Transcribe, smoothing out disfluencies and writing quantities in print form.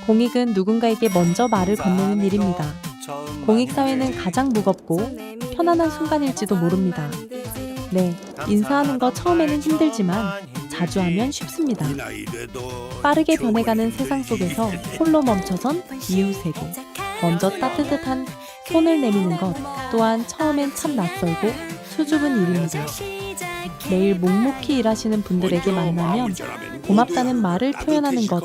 공익은 누군가에게 먼저 말을 건네는 일입니다. 공익사회는 가장 무겁고 편안한 순간일지도 모릅니다. 네, 인사하는 거 처음에는 힘들지만 자주 하면 쉽습니다. 빠르게 변해가는 세상 속에서 홀로 멈춰선 이웃에게 먼저 따뜻한 손을 내미는 것 또한 처음엔 참 낯설고 수줍은 일입니다. 매일 묵묵히 일하시는 분들에게 만나면 고맙다는 말을 표현하는 것